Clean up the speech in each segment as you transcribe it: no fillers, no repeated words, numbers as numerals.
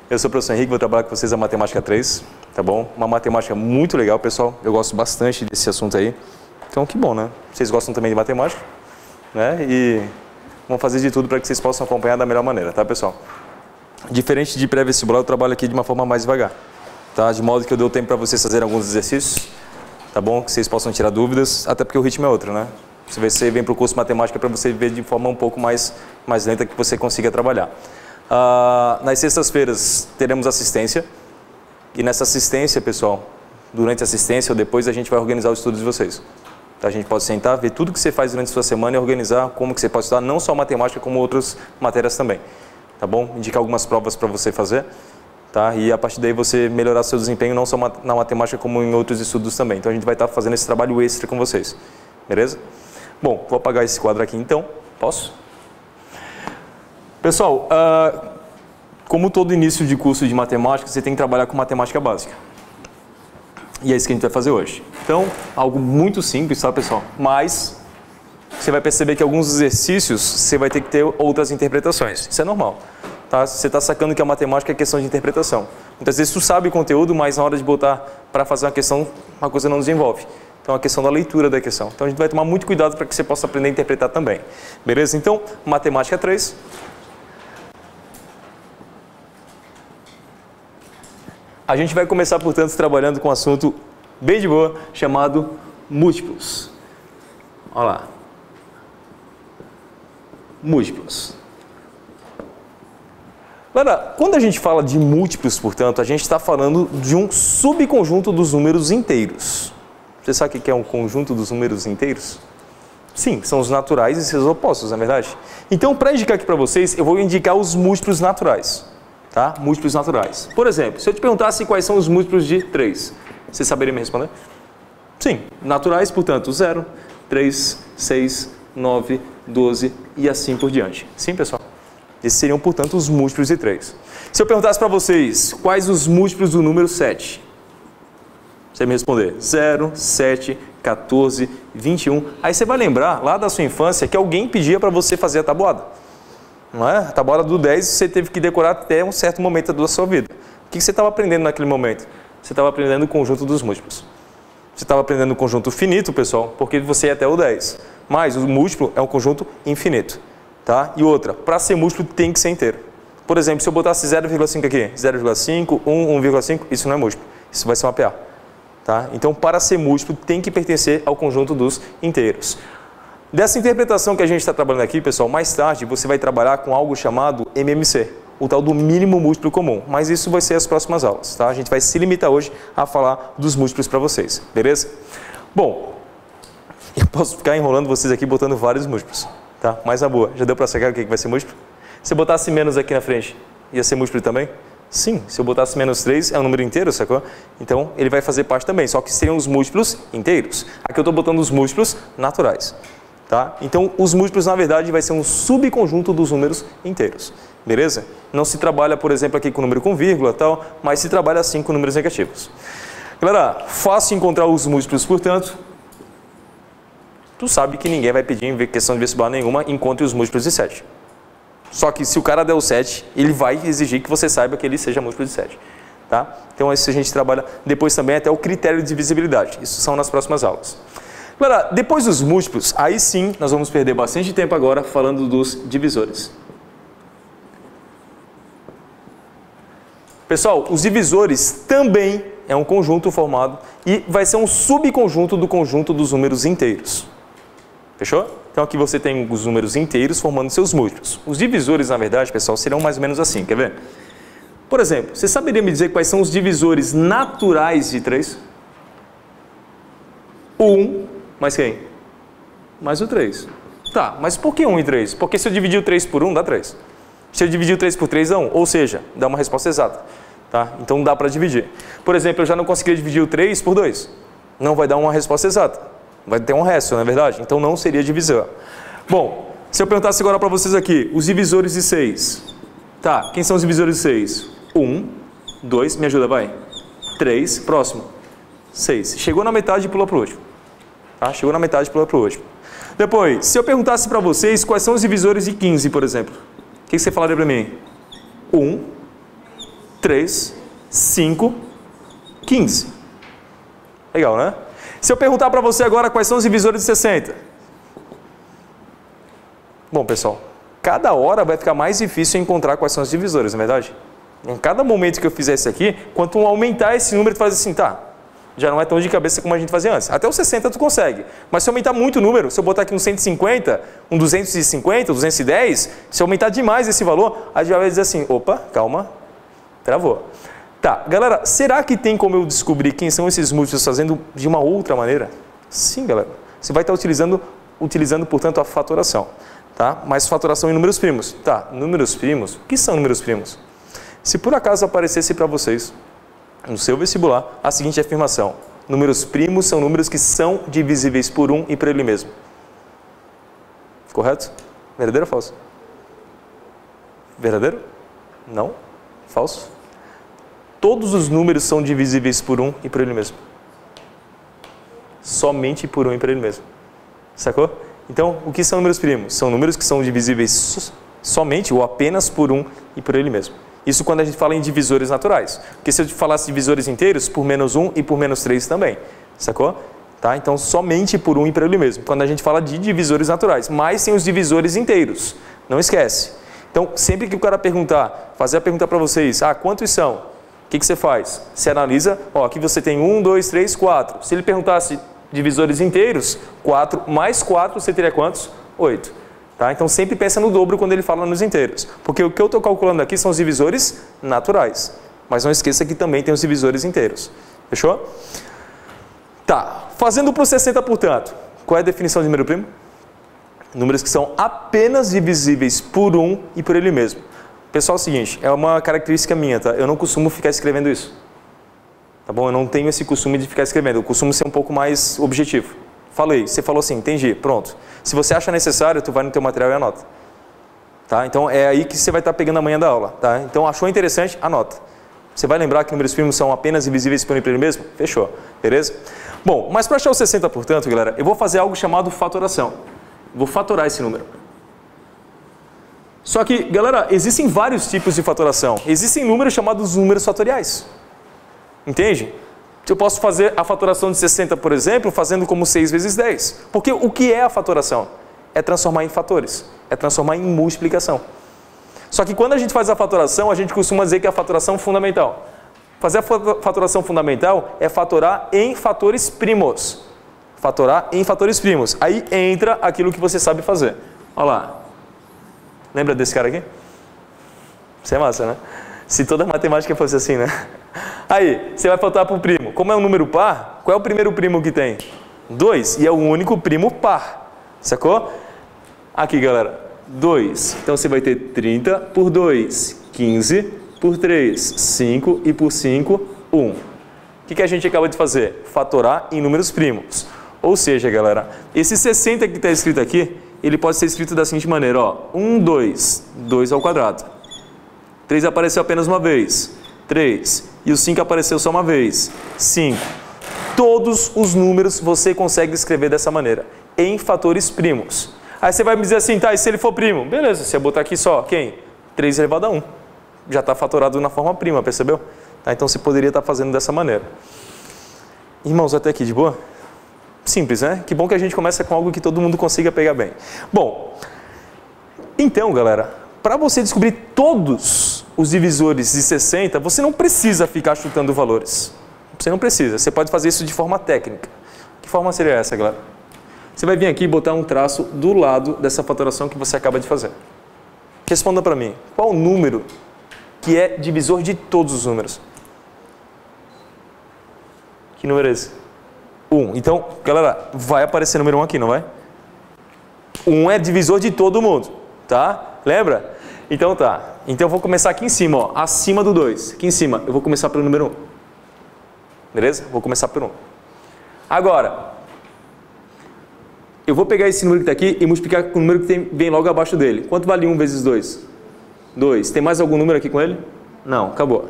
Eu sou o professor Henrique, vou trabalhar com vocês a Matemática 3, tá bom? Uma matemática muito legal, pessoal. Eu gosto bastante desse assunto aí. Então, que bom, né? Vocês gostam também de matemática, né? E vamos fazer de tudo para que vocês possam acompanhar da melhor maneira, tá, pessoal? Diferente de pré-vestibular, eu trabalho aqui de uma forma mais devagar, tá? De modo que eu dou tempo para vocês fazerem alguns exercícios, tá bom? Que vocês possam tirar dúvidas, até porque o ritmo é outro, né? Se você vem para o curso de matemática para você ver de forma um pouco mais lenta que você consiga trabalhar. Nas sextas-feiras teremos assistência, e nessa assistência, pessoal, durante a assistência ou depois a gente vai organizar os estudos de vocês. A gente pode sentar, ver tudo que você faz durante a sua semana e organizar como que você pode estudar, não só matemática, como outras matérias também. Tá bom? Indicar algumas provas para você fazer, tá? E a partir daí você melhorar seu desempenho, não só na matemática, como em outros estudos também. Então a gente vai estar fazendo esse trabalho extra com vocês. Beleza? Bom, vou apagar esse quadro aqui então. Posso? Pessoal, como todo início de curso de matemática, você tem que trabalhar com matemática básica. E é isso que a gente vai fazer hoje. Então, algo muito simples, tá, pessoal? Mas você vai perceber que alguns exercícios você vai ter que ter outras interpretações. Isso é normal, tá? Você está sacando que a matemática é questão de interpretação. Muitas vezes tu sabe o conteúdo, mas na hora de botar para fazer uma questão, uma coisa não desenvolve. Então, a questão da leitura da questão. Então, a gente vai tomar muito cuidado para que você possa aprender a interpretar também. Beleza? Então, matemática 3. A gente vai começar, portanto, trabalhando com um assunto bem de boa, chamado múltiplos. Olha lá. Múltiplos. Agora, quando a gente fala de múltiplos, portanto, a gente está falando de um subconjunto dos números inteiros. Você sabe o que é um conjunto dos números inteiros? Sim, são os naturais e seus opostos, na verdade. Então, para indicar aqui para vocês, eu vou indicar os múltiplos naturais. Tá? Múltiplos naturais. Por exemplo, se eu te perguntasse quais são os múltiplos de 3, você saberia me responder? Sim, naturais, portanto, 0, 3, 6, 9, 12 e assim por diante. Sim, pessoal? Esses seriam, portanto, os múltiplos de 3. Se eu perguntasse para vocês quais os múltiplos do número 7, você me responder 0, 7, 14, 21. Aí você vai lembrar lá da sua infância que alguém pedia para você fazer a tabuada. Não é? A tabuada do 10 você teve que decorar até um certo momento da sua vida. O que você estava aprendendo naquele momento? Você estava aprendendo o conjunto dos múltiplos. Você estava aprendendo o conjunto finito, pessoal, porque você ia até o 10. Mas o múltiplo é um conjunto infinito. Tá? E outra, para ser múltiplo tem que ser inteiro. Por exemplo, se eu botasse 0,5 aqui, 0,5, 1, 1,5, isso não é múltiplo. Isso vai ser uma PA. Tá? Então, para ser múltiplo tem que pertencer ao conjunto dos inteiros. Dessa interpretação que a gente está trabalhando aqui, pessoal, mais tarde você vai trabalhar com algo chamado MMC, o tal do mínimo múltiplo comum, mas isso vai ser as próximas aulas, tá? A gente vai se limitar hoje a falar dos múltiplos para vocês, beleza? Bom, eu posso ficar enrolando vocês aqui botando vários múltiplos, tá? Mas na boa, já deu para sacar o que vai ser múltiplo? Se eu botasse menos aqui na frente, ia ser múltiplo também? Sim, se eu botasse menos 3, é um número inteiro, sacou? Então, ele vai fazer parte também, só que seriam os múltiplos inteiros. Aqui eu estou botando os múltiplos naturais. Tá? Então, os múltiplos, na verdade, vai ser um subconjunto dos números inteiros. Beleza? Não se trabalha, por exemplo, aqui com número com vírgula, tal, mas se trabalha assim com números negativos. Galera, fácil encontrar os múltiplos, portanto, tu sabe que ninguém vai pedir em questão de vestibular nenhuma, encontre os múltiplos de 7. Só que se o cara der o 7, ele vai exigir que você saiba que ele seja múltiplo de 7. Tá? Então, isso a gente trabalha depois também até o critério de divisibilidade. Isso são nas próximas aulas. Galera, depois dos múltiplos, aí sim nós vamos perder bastante tempo agora falando dos divisores. Pessoal, os divisores também é um conjunto formado e vai ser um subconjunto do conjunto dos números inteiros. Fechou? Então aqui você tem os números inteiros formando seus múltiplos. Os divisores, na verdade, pessoal, serão mais ou menos assim, quer ver? Por exemplo, você saberia me dizer quais são os divisores naturais de 3? 1. Mais quem? Mais o 3. Tá, mas por que 1 e 3? Porque se eu dividir o 3 por 1, dá 3. Se eu dividir o 3 por 3, dá 1. Ou seja, dá uma resposta exata. Tá? Então dá para dividir. Por exemplo, eu já não conseguiria dividir o 3 por 2. Não vai dar uma resposta exata. Vai ter um resto, não é verdade? Então não seria divisor. Bom, se eu perguntasse agora para vocês aqui, os divisores de 6. Tá, quem são os divisores de 6? 1, 2, me ajuda, vai. 3, próximo. 6. Chegou na metade e pulou para o último. Tá? Chegou na metade e pulou para o último. Depois, se eu perguntasse para vocês quais são os divisores de 15, por exemplo, o que você falaria para mim? 1, 3, 5, 15. Legal, né? Se eu perguntar para você agora quais são os divisores de 60. Bom, pessoal, cada hora vai ficar mais difícil encontrar quais são os divisores, não é verdade? Em cada momento que eu fizer isso aqui, quanto aumentar esse número, tu faz assim, tá, já não é tão de cabeça como a gente fazia antes. Até o 60 tu consegue, mas se aumentar muito o número, se eu botar aqui um 150, um 250, 210, se aumentar demais esse valor, a gente vai dizer assim, opa, calma, travou. Tá, galera, será que tem como eu descobrir quem são esses múltiplos fazendo de uma outra maneira? Sim, galera. Você vai estar utilizando, portanto, a fatoração. Tá? Mas fatoração em números primos. Tá, números primos, o que são números primos? Se por acaso aparecesse para vocês, no seu vestibular, a seguinte afirmação. Números primos são números que são divisíveis por 1 e por ele mesmo. Correto? Verdadeiro ou falso? Verdadeiro? Não? Falso? Todos os números são divisíveis por 1 e por ele mesmo. Somente por 1 e por ele mesmo. Sacou? Então, o que são números primos? São números que são divisíveis somente ou apenas por 1 e por ele mesmo. Isso quando a gente fala em divisores naturais. Porque se eu falasse divisores inteiros, por menos 1 e por menos 3 também. Sacou? Tá? Então, somente por 1 e por ele mesmo. Quando a gente fala de divisores naturais. Mas tem os divisores inteiros. Não esquece. Então, sempre que o cara perguntar, fazer a pergunta para vocês, quantos são? O que você faz? Você analisa, aqui você tem 1, 2, 3, 4. Se ele perguntasse divisores inteiros, 4 mais 4, você teria quantos? 8. Tá? Então sempre pensa no dobro quando ele fala nos inteiros. Porque o que eu estou calculando aqui são os divisores naturais. Mas não esqueça que também tem os divisores inteiros. Fechou? Tá. Fazendo para o 60, portanto, qual é a definição de número primo? Números que são apenas divisíveis por 1 e por ele mesmo. Pessoal, é o seguinte, é uma característica minha, tá? Eu não costumo ficar escrevendo isso. Tá bom? Eu não tenho esse costume de ficar escrevendo. Eu costumo ser um pouco mais objetivo. Falei, você falou assim, entendi, pronto. Se você acha necessário, tu vai no teu material e anota. Tá? Então é aí que você vai estar pegando a manhã da aula. Tá? Então achou interessante, anota. Você vai lembrar que números primos são apenas divisíveis por ele mesmo? Fechou. Beleza? Bom, mas para achar o 60, portanto, galera, eu vou fazer algo chamado fatoração. Vou fatorar esse número. Só que, galera, existem vários tipos de fatoração. Existem números chamados números fatoriais. Entende? Eu posso fazer a fatoração de 60, por exemplo, fazendo como 6 vezes 10. Porque o que é a fatoração? É transformar em fatores. É transformar em multiplicação. Só que quando a gente faz a fatoração, a gente costuma dizer que é a fatoração fundamental. Fazer a fatoração fundamental é fatorar em fatores primos. Fatorar em fatores primos. Aí entra aquilo que você sabe fazer. Olha lá. Lembra desse cara aqui? Isso é massa, né? Se toda a matemática fosse assim, né? Aí, você vai fatorar para o primo. Como é um número par, qual é o primeiro primo que tem? 2. E é o único primo par. Sacou? Aqui, galera. 2. Então, você vai ter 30 por 2. 15 por 3. 5 e por 5, 1. O que a gente acaba de fazer? Fatorar em números primos. Ou seja, galera, esse 60 que está escrito aqui, ele pode ser escrito da seguinte maneira, ó. 1, 2. 2 ao quadrado. 3 apareceu apenas uma vez. 3. E o 5 apareceu só uma vez. 5. Todos os números você consegue escrever dessa maneira. Em fatores primos. Aí você vai me dizer assim, tá, e se ele for primo? Beleza, você vai botar aqui só, quem? 3 elevado a 1. Já está fatorado na forma prima, percebeu? Tá, então você poderia estar fazendo dessa maneira. Irmãos, até aqui de boa? Simples, né? Que bom que a gente começa com algo que todo mundo consiga pegar bem. Bom, então, galera, para você descobrir todos os divisores de 60, você não precisa ficar chutando valores. Você não precisa. Você pode fazer isso de forma técnica. Que forma seria essa, galera? Você vai vir aqui e botar um traço do lado dessa fatoração que você acaba de fazer. Responda para mim. Qual o número que é divisor de todos os números? Que número é esse? 1. Então, galera, vai aparecer o número 1 aqui, não vai? 1 é divisor de todo mundo, tá? Lembra? Então tá. Então eu vou começar aqui em cima, ó, acima do 2. Aqui em cima, eu vou começar pelo número 1. Beleza? Vou começar por 1. Agora, eu vou pegar esse número que está aqui e multiplicar com o número que vem logo abaixo dele. Quanto vale 1 vezes 2? 2. Tem mais algum número aqui com ele? Não, acabou.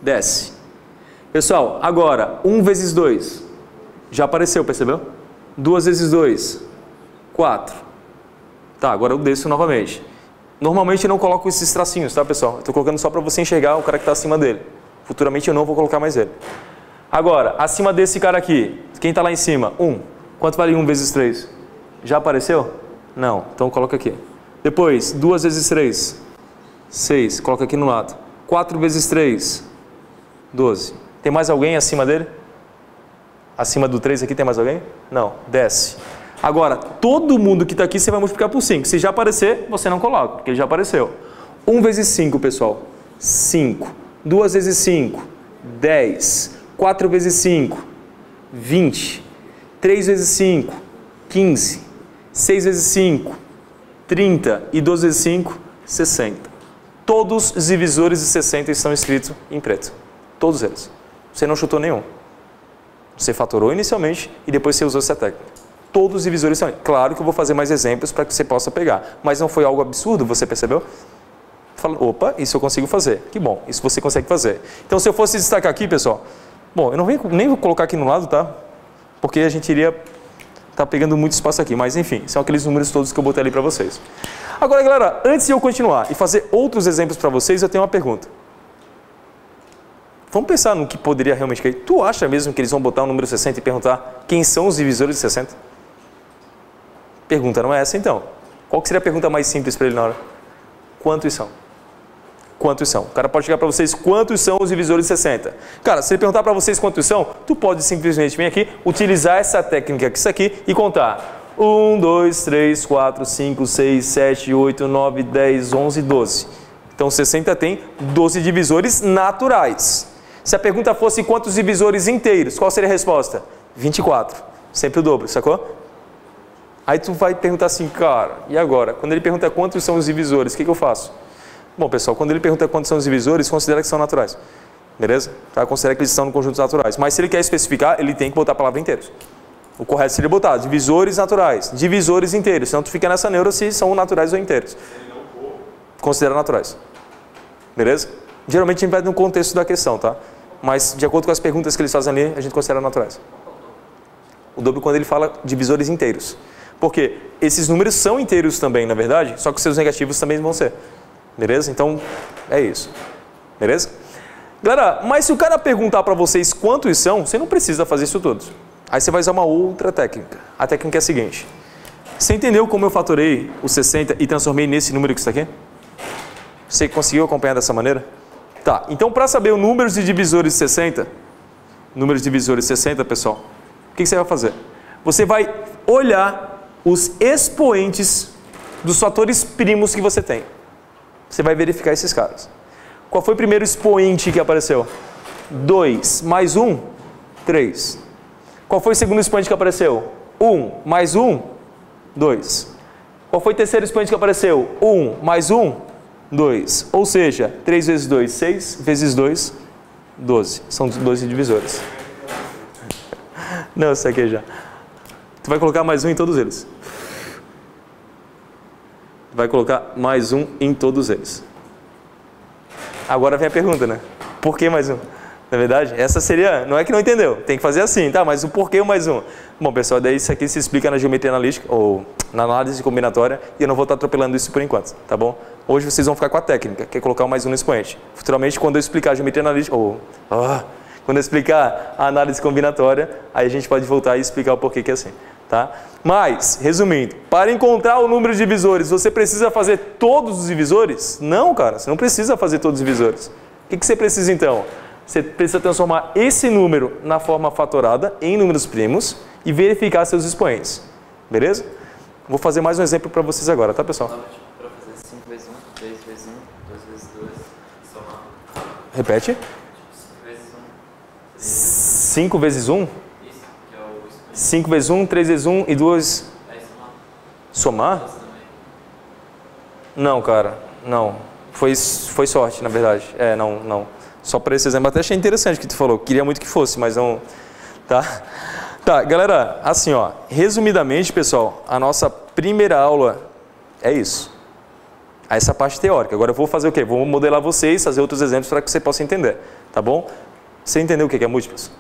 Desce. Pessoal, agora, 1 vezes 2. Já apareceu, percebeu? 2 vezes 2. 4. Tá, agora eu desço novamente. Normalmente eu não coloco esses tracinhos, tá, pessoal? Eu tô colocando só para você enxergar o cara que está acima dele. Futuramente eu não vou colocar mais ele. Agora, acima desse cara aqui, quem está lá em cima? 1. Quanto vale 1 vezes 3? Já apareceu? Não, então coloca aqui. Depois, 2 vezes 3, 6, coloca aqui no lado. 4 vezes 3, 12. Tem mais alguém acima dele? Acima do 3 aqui tem mais alguém? Não, desce. Agora, todo mundo que está aqui você vai multiplicar por 5. Se já aparecer, você não coloca, porque ele já apareceu. 1 vezes 5, pessoal, 5. 2 vezes 5, 10. 4 vezes 5, 20. 3 vezes 5, 15. 6 vezes 5, 30. E 12 vezes 5, 60. Todos os divisores de 60 estão escritos em preto. Todos eles. Você não chutou nenhum. Você fatorou inicialmente e depois você usou essa técnica. Todos os divisores estão. Claro que eu vou fazer mais exemplos para que você possa pegar. Mas não foi algo absurdo, você percebeu? Fala, opa, isso eu consigo fazer. Que bom, isso você consegue fazer. Então, se eu fosse destacar aqui, pessoal... Bom, eu não nem vou colocar aqui no lado, tá? Porque a gente iria estar pegando muito espaço aqui. Mas, enfim, são aqueles números todos que eu botei ali para vocês. Agora, galera, antes de eu continuar e fazer outros exemplos para vocês, eu tenho uma pergunta. Vamos pensar no que poderia realmente cair. Tu acha mesmo que eles vão botar o número 60 e perguntar quem são os divisores de 60? Pergunta não é essa, então. Qual que seria a pergunta mais simples para ele na hora? Quantos são? Quantos são? O cara pode chegar para vocês, quantos são os divisores de 60? Cara, se ele perguntar para vocês quantos são, tu pode simplesmente vir aqui, utilizar essa técnica aqui, isso aqui, e contar. 1, 2, 3, 4, 5, 6, 7, 8, 9, 10, 11, 12. Então 60 tem 12 divisores naturais. Se a pergunta fosse quantos divisores inteiros, qual seria a resposta? 24. Sempre o dobro, sacou? Aí tu vai perguntar assim, cara, e agora? Quando ele pergunta quantos são os divisores, o que eu faço? Bom, pessoal, quando ele pergunta quantos são os divisores, considera que são naturais. Beleza? Tá? Considera que eles estão no conjunto naturais. Mas se ele quer especificar, ele tem que botar a palavra inteiros. O correto seria botar divisores naturais, divisores inteiros. Senão tu fica nessa neura se são naturais ou inteiros. Considera naturais. Beleza? Geralmente a gente vai no contexto da questão, tá? Mas de acordo com as perguntas que eles fazem ali, a gente considera naturais. O dobro quando ele fala divisores inteiros. Porque esses números são inteiros também, na verdade, só que os seus negativos também vão ser. Beleza? Então, é isso. Beleza? Galera, mas se o cara perguntar para vocês quantos são, você não precisa fazer isso tudo. Aí você vai usar uma outra técnica. A técnica é a seguinte. Você entendeu como eu fatorei o 60 e transformei nesse número que está aqui? Você conseguiu acompanhar dessa maneira? Tá, então para saber o número de divisores de 60, pessoal, o que você vai fazer? Você vai olhar os expoentes dos fatores primos que você tem. Você vai verificar esses caras. Qual foi o primeiro expoente que apareceu? 2 mais 1, 3. Qual foi o segundo expoente que apareceu? 1 mais 1, 2. Qual foi o terceiro expoente que apareceu? 1 mais 1, 2. Ou seja, 3 vezes 2, 6, vezes 2, 12. São 12 divisores. Não, eu saquei já. Tu vai colocar mais um em todos eles. Vai colocar mais um em todos eles. Agora vem a pergunta, né? Por que mais um? Na verdade, essa seria... Não é que não entendeu. Tem que fazer assim, tá? Mas o porquê o mais um? Bom, pessoal, daí isso aqui se explica na geometria analítica ou na análise combinatória e eu não vou estar atropelando isso por enquanto, tá bom? Hoje vocês vão ficar com a técnica, que é colocar o mais um no expoente. Futuramente, quando eu explicar a geometria analítica... quando eu explicar a análise combinatória, aí a gente pode voltar e explicar o porquê que é assim, tá? Mas, resumindo, para encontrar o número de divisores, você precisa fazer todos os divisores? Não, cara, você não precisa fazer todos os divisores. O que você precisa então? Você precisa transformar esse número na forma fatorada em números primos e verificar seus expoentes. Beleza? Vou fazer mais um exemplo para vocês agora, tá, pessoal? Para fazer 5 vezes 1, 3 vezes 1, 2 vezes 2, somar. Repete. 5 vezes 1? Isso, que é o expoente. 5 vezes 1, 3 vezes 1 e 2... Somar? Somar? Não, cara, não. Foi sorte, na verdade. Não. Só para esse exemplo. Até achei interessante o que tu falou. Queria muito que fosse, mas não... Tá? Tá, galera, assim, ó. Resumidamente, pessoal, a nossa primeira aula é isso. Essa parte teórica. Agora eu vou fazer o quê? Vou modelar vocês, fazer outros exemplos para que você possa entender. Tá bom? Você entendeu o que é múltiplos?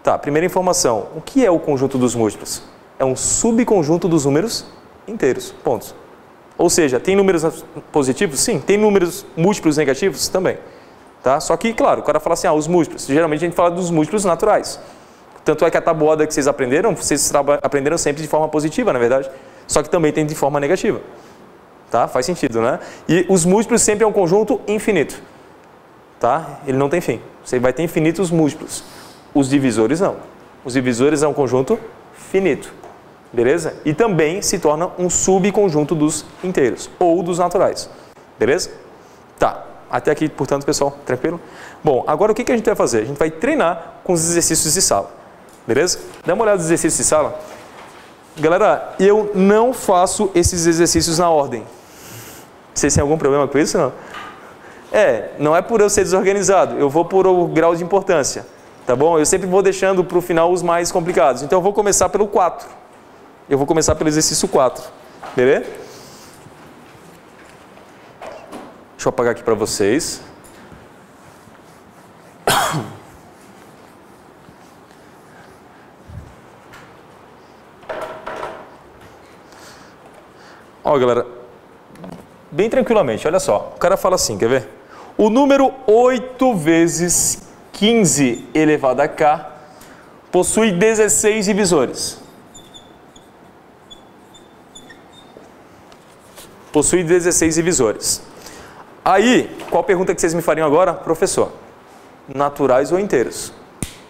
Tá, primeira informação. O que é o conjunto dos múltiplos? É um subconjunto dos números inteiros, pontos. Ou seja, tem números positivos? Sim. Tem números múltiplos negativos? Também. Tá? Só que, claro, o cara fala assim, os múltiplos. Geralmente a gente fala dos múltiplos naturais. Tanto é que a tabuada que vocês aprenderam aprenderam sempre de forma positiva, na verdade. Só que também tem de forma negativa. Tá? Faz sentido, né? E os múltiplos sempre é um conjunto infinito. Tá? Ele não tem fim. Você vai ter infinitos múltiplos. Os divisores não. Os divisores é um conjunto finito. Beleza? E também se torna um subconjunto dos inteiros ou dos naturais. Beleza? Tá. Até aqui, portanto, pessoal, tranquilo? Bom, agora o que a gente vai fazer? A gente vai treinar com os exercícios de sala. Beleza? Dá uma olhada nos exercícios de sala. Galera, eu não faço esses exercícios na ordem. Vocês têm algum problema com isso, não? Não é por eu ser desorganizado, eu vou por o grau de importância. Tá bom? Eu sempre vou deixando para o final os mais complicados. Então eu vou começar pelo 4. Eu vou começar pelo exercício 4. Beleza? Deixa eu apagar aqui para vocês. Ó, galera, bem tranquilamente, olha só. O cara fala assim, quer ver? O número 8 vezes 15 elevado a k possui 16 divisores. Possui 16 divisores. Aí, qual pergunta que vocês me fariam agora? Professor, naturais ou inteiros?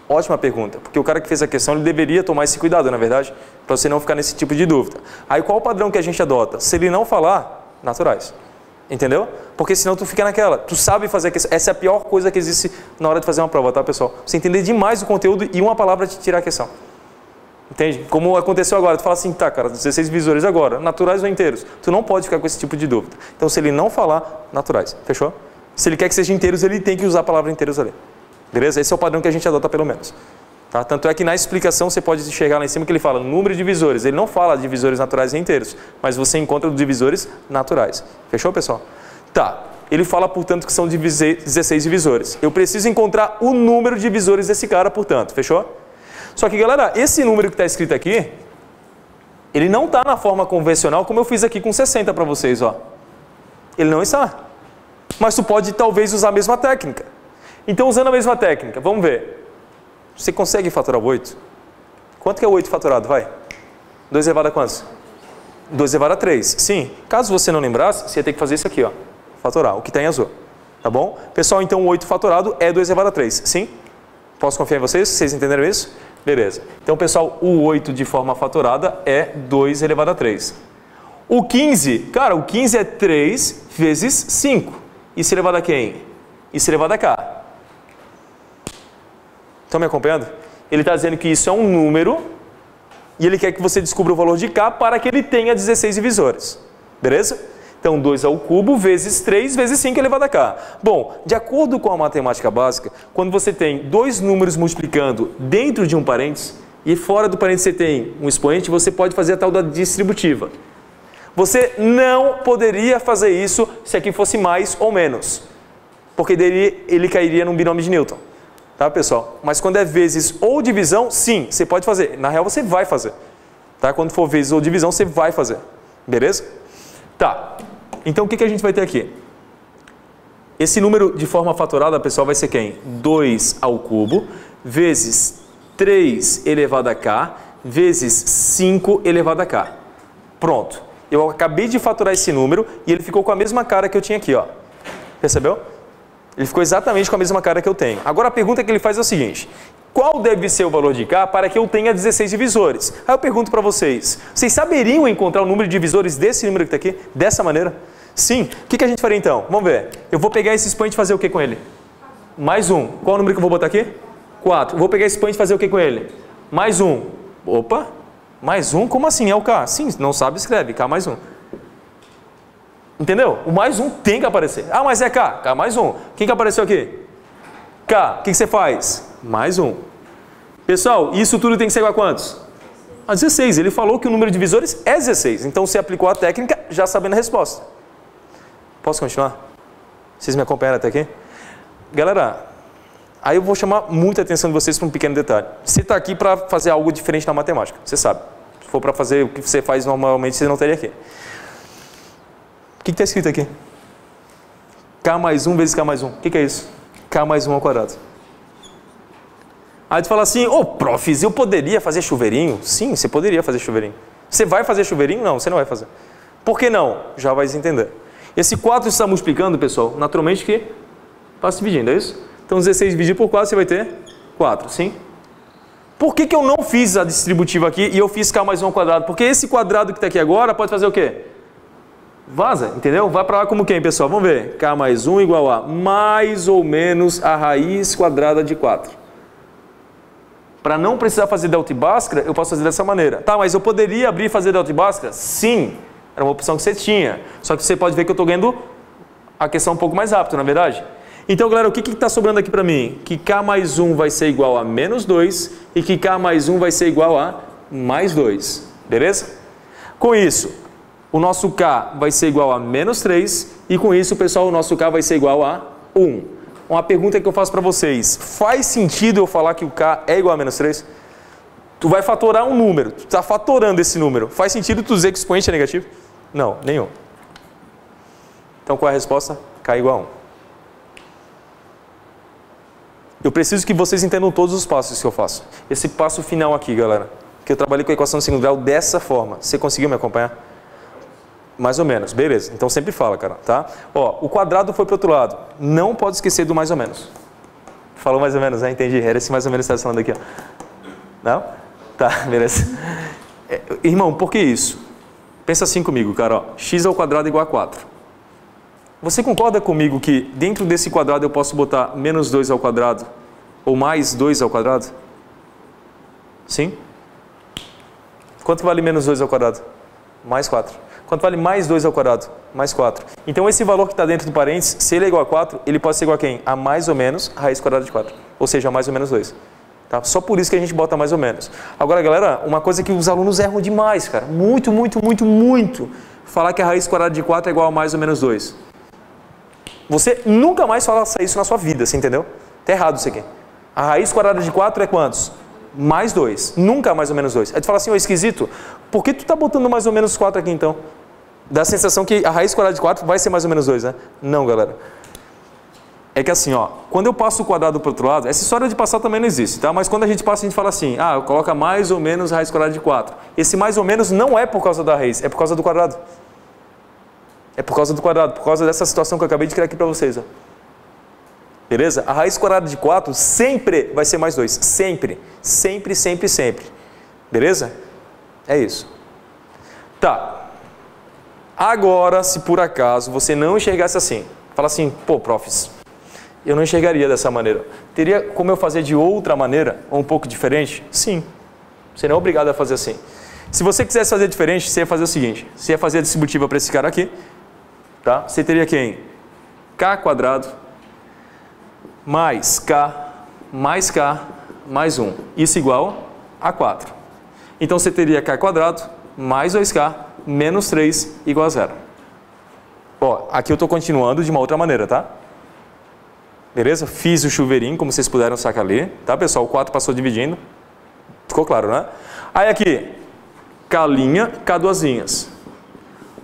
Ótima pergunta, porque o cara que fez a questão ele deveria tomar esse cuidado, na verdade, para você não ficar nesse tipo de dúvida. Aí qual o padrão que a gente adota? Se ele não falar, naturais. Entendeu? Porque senão tu fica naquela, tu sabe fazer a questão. Essa é a pior coisa que existe na hora de fazer uma prova, tá, pessoal? Você entender demais o conteúdo e uma palavra te tirar a questão. Entende? Como aconteceu agora, tu fala assim, tá, cara, 16 divisores agora, naturais ou inteiros? Tu não pode ficar com esse tipo de dúvida. Então, se ele não falar, naturais. Fechou? Se ele quer que seja inteiros, ele tem que usar a palavra inteiros ali. Beleza? Esse é o padrão que a gente adota, pelo menos. Tá? Tanto é que na explicação você pode chegar lá em cima que ele fala número de divisores. Ele não fala divisores naturais e inteiros, mas você encontra divisores naturais. Fechou, pessoal? Tá. Ele fala, portanto, que são 16 divisores. Eu preciso encontrar o número de divisores desse cara, portanto. Fechou? Só que, galera, esse número que está escrito aqui, ele não está na forma convencional como eu fiz aqui com 60 para vocês, ó. Ele não está. Mas tu pode, talvez, usar a mesma técnica. Então, usando a mesma técnica, vamos ver. Você consegue fatorar 8? Quanto que é o 8 fatorado? Vai. 2 elevado a quantos? 2 elevado a 3. Sim. Caso você não lembrasse, você ia ter que fazer isso aqui, ó. Fatorar, o que está em azul. Tá bom? Pessoal, então o 8 fatorado é 2 elevado a 3. Sim? Posso confiar em vocês? Vocês entenderam isso? Beleza. Então, pessoal, o 8 de forma fatorada é 2 elevado a 3. O 15, cara, o 15 é 3 vezes 5. Isso elevado a quem? Isso elevado a k. Estão me acompanhando? Ele está dizendo que isso é um número e ele quer que você descubra o valor de k para que ele tenha 16 divisores. Beleza? Então, 2 ao cubo vezes 3 vezes 5 elevado a k. Bom, de acordo com a matemática básica, quando você tem dois números multiplicando dentro de um parênteses e fora do parênteses você tem um expoente, você pode fazer a tal da distributiva. Você não poderia fazer isso se aqui fosse mais ou menos, porque ele cairia num binômio de Newton. Tá, pessoal? Mas quando é vezes ou divisão, sim, você pode fazer. Na real, você vai fazer. Tá? Quando for vezes ou divisão, você vai fazer. Beleza? Tá. Então, o que a gente vai ter aqui? Esse número de forma fatorada, pessoal, vai ser quem? 2 ao cubo vezes 3 elevado a k vezes 5 elevado a k. Pronto. Eu acabei de fatorar esse número e ele ficou com a mesma cara que eu tinha aqui, ó. Percebeu? Ele ficou exatamente com a mesma cara que eu tenho. Agora a pergunta que ele faz é o seguinte: qual deve ser o valor de k para que eu tenha 16 divisores? Aí eu pergunto para vocês, vocês saberiam encontrar o número de divisores desse número que está aqui? Dessa maneira? Sim. O que a gente faria então? Vamos ver. Eu vou pegar esse expoente e fazer o que com ele? Mais um. Qual o número que eu vou botar aqui? 4. Vou pegar esse expoente e fazer o que com ele? Mais um. Opa! Mais um? Como assim? É o k? Sim, não sabe, escreve. K mais um. Entendeu? O mais um tem que aparecer. Ah, mas é k. K mais um. Quem que apareceu aqui? K. O que você faz? Mais um. Pessoal, isso tudo tem que ser igual a quantos? A 16. Ele falou que o número de divisores é 16. Então você aplicou a técnica já sabendo a resposta. Posso continuar? Vocês me acompanharam até aqui? Galera, aí eu vou chamar muita atenção de vocês para um pequeno detalhe. Você está aqui para fazer algo diferente na matemática. Você sabe. Se for para fazer o que você faz normalmente, você não teria aqui. O que está escrito aqui? K mais 1 vezes K mais 1. O que é isso? K mais 1 ao quadrado. Aí tu fala assim, ô profs, eu poderia fazer chuveirinho? Sim, você poderia fazer chuveirinho. Você vai fazer chuveirinho? Não, você não vai fazer. Por que não? Já vai entender. Esse 4 está multiplicando, pessoal, naturalmente que está se dividindo, é isso? Então 16 dividido por 4, você vai ter 4, sim? Por que eu não fiz a distributiva aqui e eu fiz K mais 1 ao quadrado? Porque esse quadrado que está aqui agora pode fazer o quê? Vaza, entendeu? Vai para lá como quem, pessoal? Vamos ver. K mais 1 igual a mais ou menos a raiz quadrada de 4. Para não precisar fazer delta e Bhaskara, eu posso fazer dessa maneira. Tá, mas eu poderia abrir e fazer delta e Bhaskara? Sim, era uma opção que você tinha. Só que você pode ver que eu estou ganhando a questão um pouco mais rápido, na verdade? Então, galera, o que está sobrando aqui para mim? Que K mais 1 vai ser igual a menos 2 e que K mais 1 vai ser igual a mais 2. Beleza? Com isso, o nosso K vai ser igual a menos 3 e com isso, pessoal, o nosso K vai ser igual a 1. Uma pergunta que eu faço para vocês. Faz sentido eu falar que o K é igual a menos 3? Tu vai fatorar um número. Tu está fatorando esse número. Faz sentido tu dizer que o expoente é negativo? Não, nenhum. Então, qual é a resposta? K é igual a 1. Eu preciso que vocês entendam todos os passos que eu faço. Esse passo final aqui, galera, que eu trabalhei com a equação de segundo grau dessa forma. Você conseguiu me acompanhar? Mais ou menos, beleza. Então sempre fala, cara, tá? Ó, o quadrado foi para o outro lado. Não pode esquecer do mais ou menos. Falou mais ou menos, né? Entendi. Era esse mais ou menos que você estava falando aqui, ó. Não? Tá, beleza. Irmão, por que isso? Pensa assim comigo, cara, ó. X ao quadrado igual a 4. Você concorda comigo que dentro desse quadrado eu posso botar menos 2 ao quadrado ou mais 2 ao quadrado? Sim? Quanto vale menos 2 ao quadrado? Mais 4. Quanto vale mais 2 ao quadrado? Mais 4. Então esse valor que está dentro do parênteses, se ele é igual a 4, ele pode ser igual a quem? A mais ou menos a raiz quadrada de 4. Ou seja, a mais ou menos 2. Tá? Só por isso que a gente bota mais ou menos. Agora, galera, uma coisa que os alunos erram demais, cara. Muito. Falar que a raiz quadrada de 4 é igual a mais ou menos 2. Você nunca mais faça isso na sua vida, você entendeu? Tá errado isso aqui. A raiz quadrada de 4 é quantos? Mais 2. Nunca mais ou menos 2. Aí tu fala assim, ô esquisito, por que tu tá botando mais ou menos 4 aqui então? Dá a sensação que a raiz quadrada de 4 vai ser mais ou menos 2, né? Não, galera. É que assim, ó, quando eu passo o quadrado para o outro lado, essa história de passar também não existe, tá? Mas quando a gente passa, a gente fala assim, coloca mais ou menos a raiz quadrada de 4. Esse mais ou menos não é por causa da raiz, é por causa do quadrado. É por causa do quadrado, por causa dessa situação que eu acabei de criar aqui para vocês, ó. Beleza? A raiz quadrada de 4 sempre vai ser mais 2. Sempre. Sempre. Beleza? É isso. Tá. Agora, se por acaso você não enxergasse assim, fala assim, pô, profs, eu não enxergaria dessa maneira. Teria como eu fazer de outra maneira, ou um pouco diferente? Sim. Você não é obrigado a fazer assim. Se você quisesse fazer diferente, você ia fazer o seguinte, você ia fazer a distributiva para esse cara aqui, tá? Você teria quem? K quadrado mais K mais 1. Isso igual a 4. Então você teria K quadrado mais 2K menos 3 igual a 0. Ó, aqui eu estou continuando de uma outra maneira, tá? Beleza? Fiz o chuveirinho, como vocês puderam sacar ali, tá, pessoal? O 4 passou dividindo. Ficou claro, né? Aí aqui, K', K duas linhas.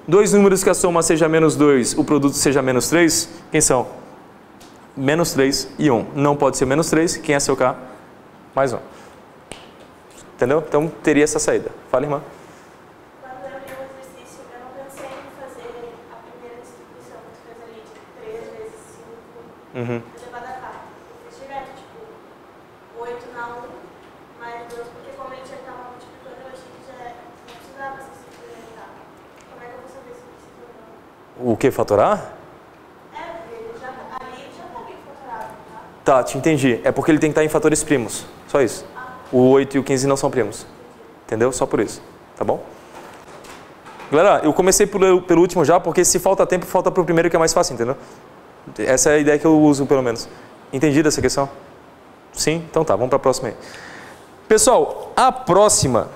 Dois números que a soma seja menos 2, o produto seja menos 3, quem são? Menos 3 e 1. Não pode ser menos 3, quem é seu K? Mais 1. Entendeu? Então teria essa saída. Fala, irmã. Quando eu li o exercício, eu não pensei em fazer a primeira distribuição que tu fez ali, de 3 vezes 5, elevado a 4. Eu fiz direto, tipo, 8 na 1, mais 2, porque como ele já estava multiplicando, eu achei que já não precisava ser simplificado. Como é que eu vou saber se precisa ou não? O que, fatorar? Ali já está bem fatorado, tá? Tá, te entendi. É porque ele tem que estar em fatores primos. Só isso. O 8 e o 15 não são primos. Entendeu? Só por isso. Tá bom? Galera, eu comecei pelo último já, porque se falta tempo, falta pro primeiro que é mais fácil, entendeu? Essa é a ideia que eu uso, pelo menos. Entendido essa questão? Sim? Então tá, vamos para a próxima aí. Pessoal, a próxima...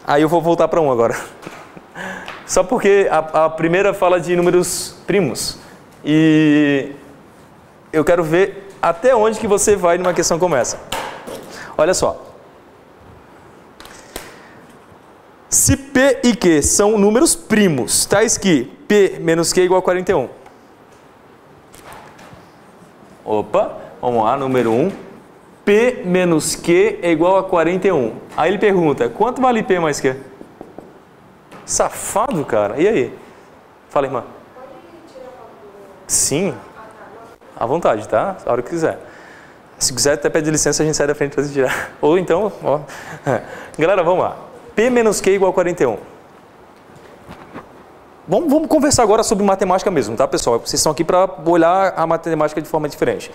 Aí eu vou voltar para 1 agora. Só porque a primeira fala de números primos. E eu quero ver até onde que você vai numa questão como essa. Olha só. Se P e Q são números primos, tais que P menos Q igual a 41. Opa, vamos lá, número 1. P menos Q é igual a 41. Aí ele pergunta, quanto vale P mais Q? Safado, cara. E aí? Fala, irmã. Sim. À vontade, tá? A hora que quiser. Se quiser, até pede licença, a gente sai da frente para você tirar. Ou então, ó. Galera, vamos lá. P menos Q igual a 41. Vamos conversar agora sobre matemática mesmo, tá, pessoal? Vocês estão aqui para olhar a matemática de forma diferente.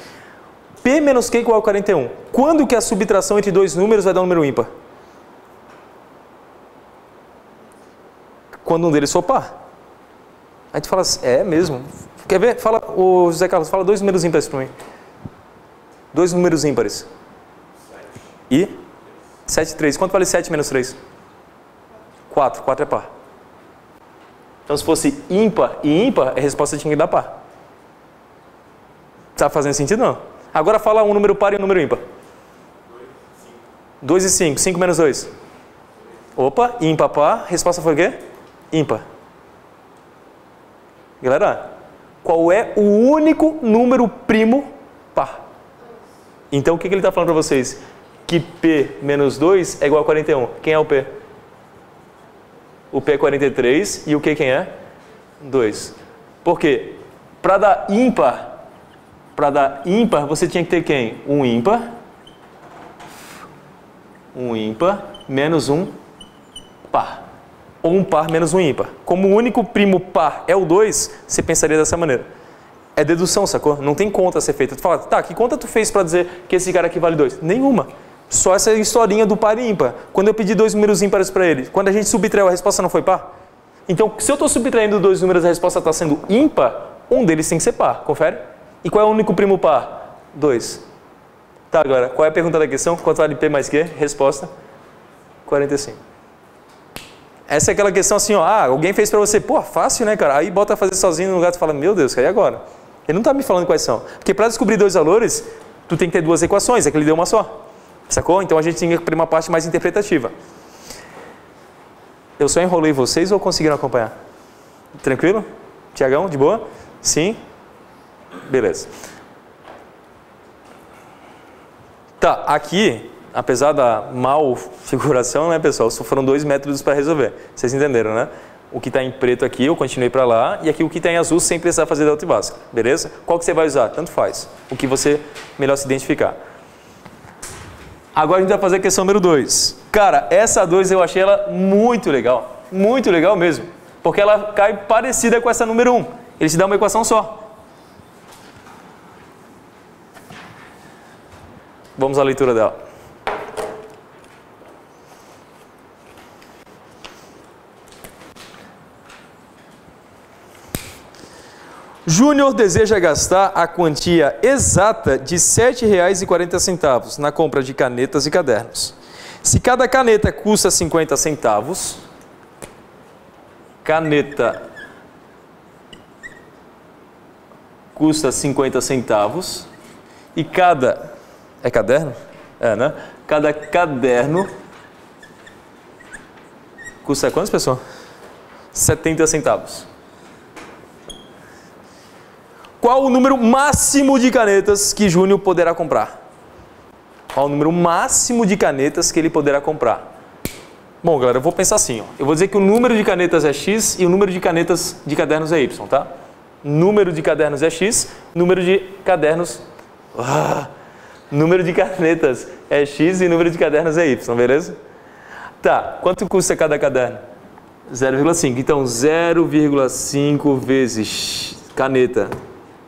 P menos Q igual a 41. Quando que a subtração entre dois números vai dar um número ímpar? Quando um deles for par. Aí tu fala assim, é mesmo? Quer ver? Fala, o José Carlos, fala dois números ímpares para mim. Dois números ímpares. E? 7 e 3. Quanto vale 7 menos 3? 4. 4 é par. Então, se fosse ímpar e ímpar, a resposta tinha que dar par. Tá fazendo sentido? Não. Agora fala um número par e um número ímpar. 2 e 5. 5 menos 2. Opa, ímpar, par. Resposta foi o quê? Ímpar. Galera, qual é o único número primo par? Então, o que ele está falando para vocês? Que P menos 2 é igual a 41. Quem é o P? O P é 43 e o Q quem é? 2. Por quê? Para dar ímpar, você tinha que ter quem? Um ímpar menos um par. Ou um par menos um ímpar. Como o único primo par é o 2, você pensaria dessa maneira. É dedução, sacou? Não tem conta a ser feita. Tu fala, tá, que conta tu fez para dizer que esse cara aqui vale 2? Nenhuma. Só essa historinha do par e ímpar. Quando eu pedi dois números ímpares para ele, quando a gente subtraiu, a resposta não foi par? Então, se eu estou subtraindo dois números, a resposta está sendo ímpar, um deles tem que ser par. Confere? E qual é o único primo par? 2. Tá, agora, qual é a pergunta da questão? Quanto vale P mais Q? Resposta: 45. Essa é aquela questão assim, ó, alguém fez para você, pô, fácil, né, cara? Aí bota a fazer sozinho no lugar, tu fala, meu Deus, e agora? Ele não está me falando quais são. Porque para descobrir dois valores, tu tem que ter duas equações, é que ele deu uma só. Sacou? Então a gente tinha que ir uma parte mais interpretativa. Eu só enrolei vocês ou conseguiram acompanhar? Tranquilo? Tiagão, de boa? Sim? Beleza. Tá, aqui, apesar da mal figuração, né, pessoal, só foram 2 métodos para resolver. Vocês entenderam, né? O que está em preto aqui, eu continuei para lá, e aqui o que está em azul, sem precisar fazer delta e básica. Beleza? Qual que você vai usar? Tanto faz. O que você melhor se identificar. Agora a gente vai fazer a questão número 2. Cara, essa 2 eu achei ela muito legal mesmo, porque ela cai parecida com essa número 1. Ele te dá uma equação só. Vamos à leitura dela. Júnior deseja gastar a quantia exata de R$ 7,40 na compra de canetas e cadernos. Se cada caneta custa 50 centavos, caneta custa 50 centavos e cada... É caderno? É, né? Cada caderno custa quantos, pessoal? 70 centavos. Qual o número máximo de canetas que Júnior poderá comprar? Qual o número máximo de canetas que ele poderá comprar? Bom, galera, eu vou pensar assim, ó. Eu vou dizer que o número de canetas é X e o número de canetas de cadernos é Y, tá? Número de cadernos é X, número de cadernos... número de canetas é X e número de cadernos é Y, beleza? Tá, quanto custa cada caderno? 0,5. Então, 0,5 vezes caneta.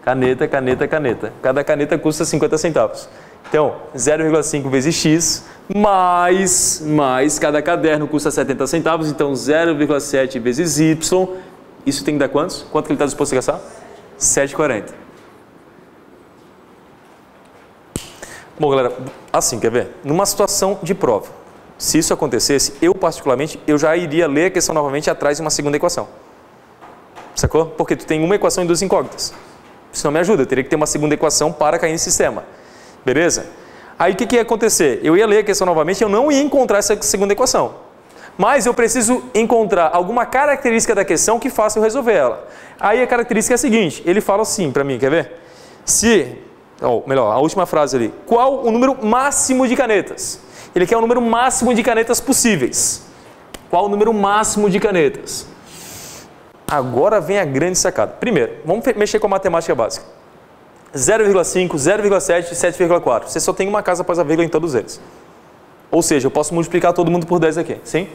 Caneta. Cada caneta custa 50 centavos. Então, 0,5 vezes X, mais cada caderno custa 70 centavos. Então, 0,7 vezes Y. Isso tem que dar quantos? Quanto que ele está disposto a gastar? 7,40. Bom, galera, assim, quer ver? Numa situação de prova, se isso acontecesse, eu particularmente, eu já iria ler a questão novamente atrás de uma segunda equação. Sacou? Porque tu tem uma equação e duas incógnitas. Isso não me ajuda, eu teria que ter uma segunda equação para cair nesse sistema. Beleza? Aí o que ia acontecer? Eu ia ler a questão novamente e eu não ia encontrar essa segunda equação. Mas eu preciso encontrar alguma característica da questão que faça eu resolver ela. Aí a característica é a seguinte, ele fala assim para mim, quer ver? Ou melhor, a última frase ali. Qual o número máximo de canetas? Ele quer o número máximo de canetas possíveis. Qual o número máximo de canetas? Agora vem a grande sacada. Primeiro, vamos mexer com a matemática básica. 0,5, 0,7 e 7,4. Você só tem uma casa após a vírgula em todos eles. Ou seja, eu posso multiplicar todo mundo por 10 aqui, sim?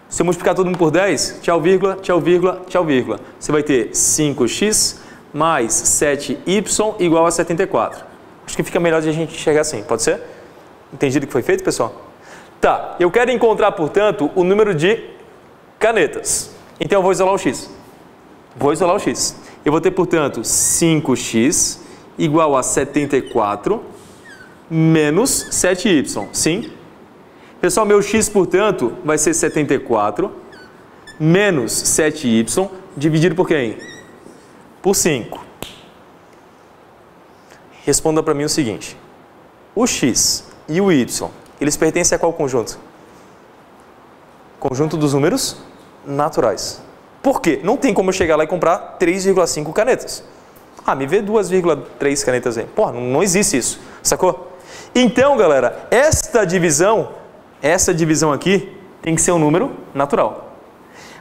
Se eu multiplicar todo mundo por 10, tchau, vírgula, tchau, vírgula, tchau, vírgula. Você vai ter 5x mais 7y igual a 74. Acho que fica melhor de a gente enxergar assim, pode ser? Entendido o que foi feito, pessoal? Tá, eu quero encontrar, portanto, o número de canetas. Então eu vou isolar o x. Vou isolar o x. Eu vou ter, portanto, 5x igual a 74 menos 7y, sim? Pessoal, meu x, portanto, vai ser 74 menos 7y dividido por quem? Por 5. Responda para mim o seguinte. O x e o y, eles pertencem a qual conjunto? Conjunto dos números naturais. Por quê? Não tem como eu chegar lá e comprar 3,5 canetas. Ah, me vê 2,3 canetas aí. Pô, não existe isso. Sacou? Então, galera, esta divisão aqui tem que ser um número natural.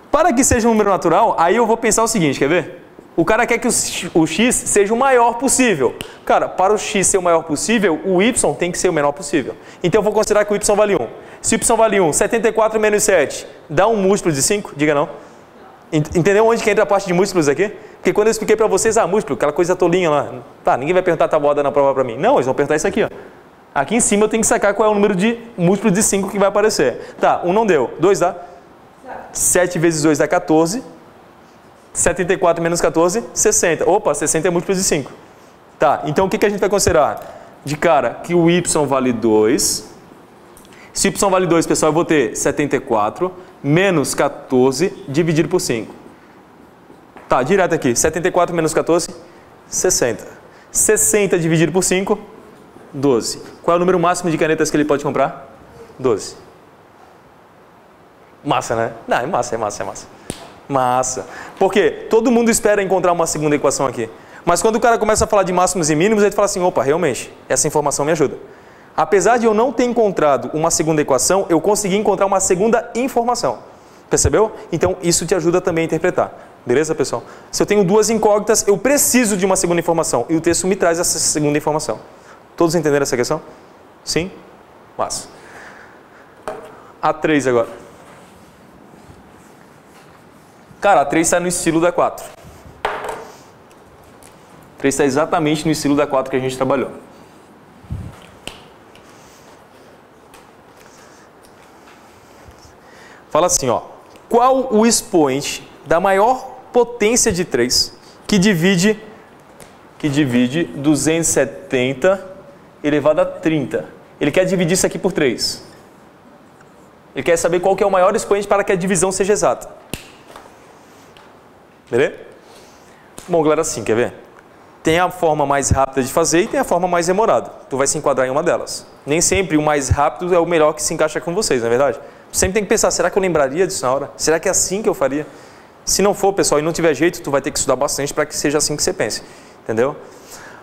Para que seja um número natural, aí eu vou pensar o seguinte, quer ver? O cara quer que o x seja o maior possível. Cara, para o x ser o maior possível, o y tem que ser o menor possível. Então eu vou considerar que o y vale 1. Se o y vale 1, 74 menos 7, dá um múltiplo de 5? Diga não. Entendeu onde que entra a parte de múltiplos aqui? Porque quando eu expliquei para vocês, múltiplo, aquela coisa tolinha lá. Tá, ninguém vai perguntar a tabuada na prova para mim. Não, eles vão perguntar isso aqui, ó. Aqui em cima eu tenho que sacar qual é o número de múltiplo de 5 que vai aparecer. Tá, 1 não deu. 2 dá? 7 vezes 2 dá 14. 74 menos 14, 60. Opa, 60 é múltiplo de 5. Tá, então o que a gente vai considerar? De cara, que o y vale 2. Se y vale 2, pessoal, eu vou ter 74 menos 14 dividido por 5. Tá, direto aqui. 74 menos 14, 60. 60 dividido por 5, 12. Qual é o número máximo de canetas que ele pode comprar? 12. Massa, né? Não, é massa. Massa. Porque todo mundo espera encontrar uma segunda equação aqui. Mas quando o cara começa a falar de máximos e mínimos, ele fala assim, opa, realmente, essa informação me ajuda. Apesar de eu não ter encontrado uma segunda equação, eu consegui encontrar uma segunda informação. Percebeu? Então, isso te ajuda também a interpretar. Beleza, pessoal? Se eu tenho duas incógnitas, eu preciso de uma segunda informação. E o texto me traz essa segunda informação. Todos entenderam essa questão? Sim? Massa. A3 agora. Cara, a 3 está no estilo da 4. A 3 está exatamente no estilo da 4 que a gente trabalhou. Fala assim, ó. Qual o expoente da maior potência de 3 que divide 270 elevado a 30? Ele quer dividir isso aqui por 3. Ele quer saber qual que é o maior expoente para que a divisão seja exata. Beleza? Bom, galera, assim, quer ver? Tem a forma mais rápida de fazer e tem a forma mais demorada. Tu vai se enquadrar em uma delas. Nem sempre o mais rápido é o melhor que se encaixa com vocês, não é verdade? Sempre tem que pensar, será que eu lembraria disso na hora? Será que é assim que eu faria? Se não for, pessoal, e não tiver jeito, tu vai ter que estudar bastante para que seja assim que você pense. Entendeu?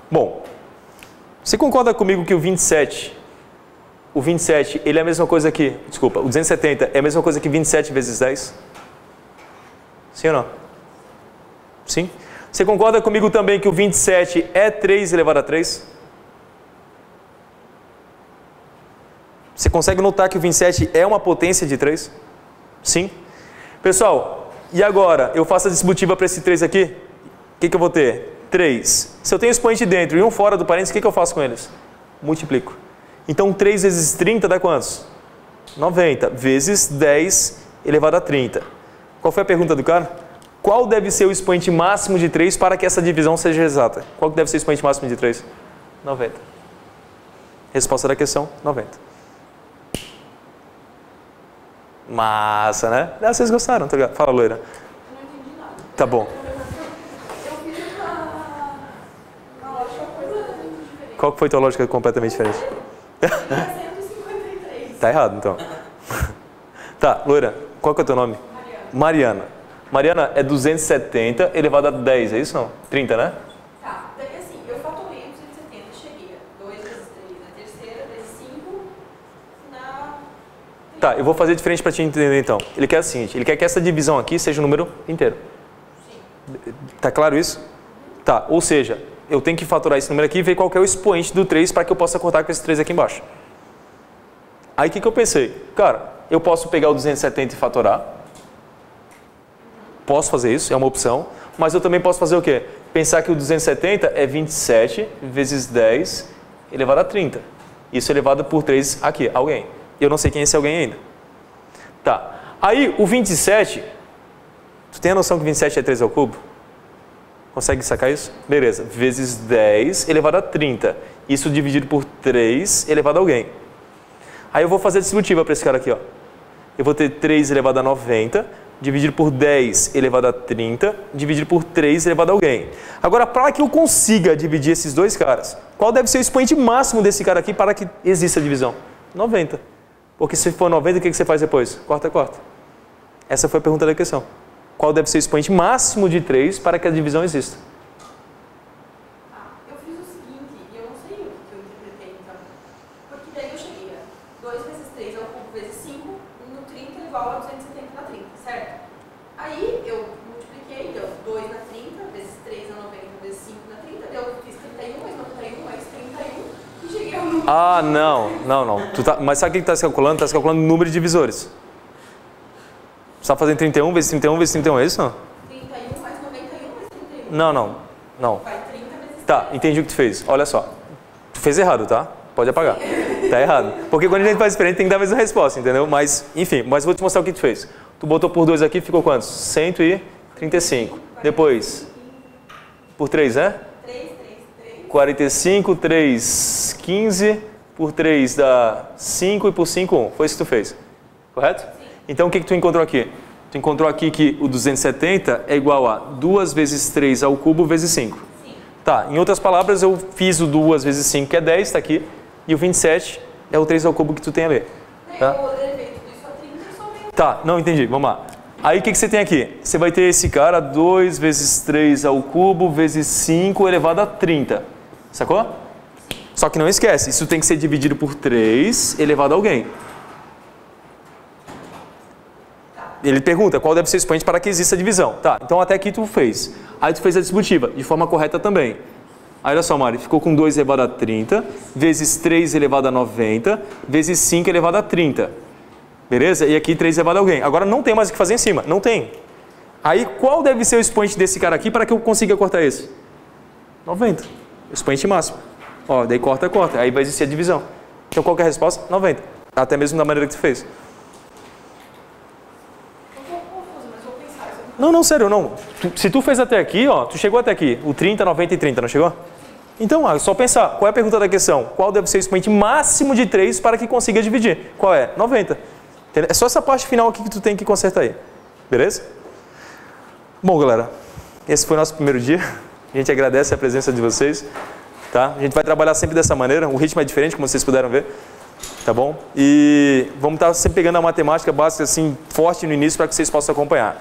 Bom, você concorda comigo que o 27, ele é a mesma coisa que... Desculpa, o 270 é a mesma coisa que 27 vezes 10? Sim ou não? Sim? Você concorda comigo também que o 27 é 3 elevado a 3? Você consegue notar que o 27 é uma potência de 3? Sim? Pessoal, e agora? Eu faço a distributiva para esse 3 aqui? O que eu vou ter? 3. Se eu tenho expoente dentro e um fora do parênteses, o que eu faço com eles? Multiplico. Então 3 vezes 30 dá quantos? 90 vezes 10 elevado a 30. Qual foi a pergunta do cara? Qual deve ser o expoente máximo de 3 para que essa divisão seja exata? Qual deve ser o expoente máximo de 3? 90. Resposta da questão, 90. Massa, né? Vocês gostaram, tá ligado? Fala, loira. Eu não entendi nada. Tá bom. Eu fiz uma lógica completamente diferente. Qual que foi a tua lógica completamente diferente? 153. Tá errado, então. Tá, loira, qual que é o teu nome? Mariana. Mariana, é 270 elevado a 10, é isso não? 30, né? Tá, daí assim, eu fatorei 270, cheguei a 2 vezes 3 na terceira, vezes 5 na... Tá, eu vou fazer diferente para te entender então. Ele quer o seguinte, ele quer que essa divisão aqui seja um número inteiro. Sim. Tá claro isso? Tá, ou seja, eu tenho que fatorar esse número aqui e ver qual que é o expoente do 3 para que eu possa cortar com esse 3 aqui embaixo. Aí o que eu pensei? Cara, eu posso pegar o 270 e fatorar. Posso fazer isso, é uma opção. Mas eu também posso fazer o quê? Pensar que o 270 é 27 vezes 10 elevado a 30. Isso elevado por 3 aqui, alguém. Eu não sei quem é esse alguém ainda. Tá. Aí o 27, tu tem a noção que 27 é 3 ao cubo? Consegue sacar isso? Beleza. Vezes 10 elevado a 30. Isso dividido por 3 elevado a alguém. Aí eu vou fazer a distributiva para esse cara aqui, ó. Eu vou ter 3 elevado a 90, dividido por 10 elevado a 30, dividido por 3 elevado a alguém. Agora, para que eu consiga dividir esses dois caras, qual deve ser o expoente máximo desse cara aqui para que exista a divisão? 90. Porque se for 90, o que você faz depois? Corta, corta. Essa foi a pergunta da questão. Qual deve ser o expoente máximo de 3 para que a divisão exista? Eu fiz o seguinte, e eu não sei o que eu interpretei então. Porque daí eu cheguei a 2 vezes 3 ao cubo vezes 5, no 30 é igual a 270 na 30, certo? Aí eu multipliquei, deu 2 na 30, vezes 3 na 90, vezes 5 na 30, deu, fiz 31, mais 91, mais 31, e cheguei ao número. Ah, não. Mas sabe o que está se calculando? Está se calculando o número de divisores. Você está fazendo 31 vezes 31 vezes 31, é isso não? 31 mais 91 mais 31. Não. Vai 30 vezes Tá, entendi o que tu fez. Olha só. Tu fez errado, tá? Pode apagar. Tá errado. Porque quando a gente faz diferente tem que dar a mesma resposta, entendeu? Mas, enfim, vou te mostrar o que tu fez. Tu botou por 2 aqui, ficou quantos? 135. Depois, por 3, né? 3. 45, 3, 15, por 3 dá 5 e por 5, 1. Foi isso que tu fez. Correto? Sim. Então, o que tu encontrou aqui? Tu encontrou aqui que o 270 é igual a 2 vezes 3 ao cubo vezes 5. Sim. Tá, em outras palavras, eu fiz o 2 vezes 5, que é 10, está aqui, e o 27 é o 3 ao cubo que tu tem ali. Tá? Eu levei tudo isso a 30 e somente. Tá, não entendi, vamos lá. Aí o que você tem aqui? Você vai ter esse cara, 2 vezes 3 ao cubo vezes 5 elevado a 30. Sacou? Só que não esquece, isso tem que ser dividido por 3 elevado a alguém. Ele pergunta qual deve ser o expoente para que exista a divisão. Tá, então até aqui tu fez. Aí tu fez a distributiva, de forma correta também. Aí olha só, Mari, ficou com 2 elevado a 30, vezes 3 elevado a 90, vezes 5 elevado a 30. Beleza? E aqui 3 elevado a alguém. Agora não tem mais o que fazer em cima, não tem. Aí qual deve ser o expoente desse cara aqui para que eu consiga cortar esse? 90. Expoente máximo. Ó, daí corta, corta. Aí vai existir a divisão. Então qual que é a resposta? 90. Até mesmo da maneira que tu fez. Não, sério, não. Se tu fez até aqui, ó, tu chegou até aqui, o 30, 90 e 30, não chegou? Então, é só pensar, qual é a pergunta da questão? Qual deve ser o expoente máximo de 3 para que consiga dividir? Qual é? 90. É só essa parte final aqui que tu tem que consertar aí. Beleza? Bom, galera, esse foi o nosso primeiro dia. A gente agradece a presença de vocês. Tá? A gente vai trabalhar sempre dessa maneira, o ritmo é diferente, como vocês puderam ver. Tá bom? E vamos estar sempre pegando a matemática básica assim, forte no início para que vocês possam acompanhar.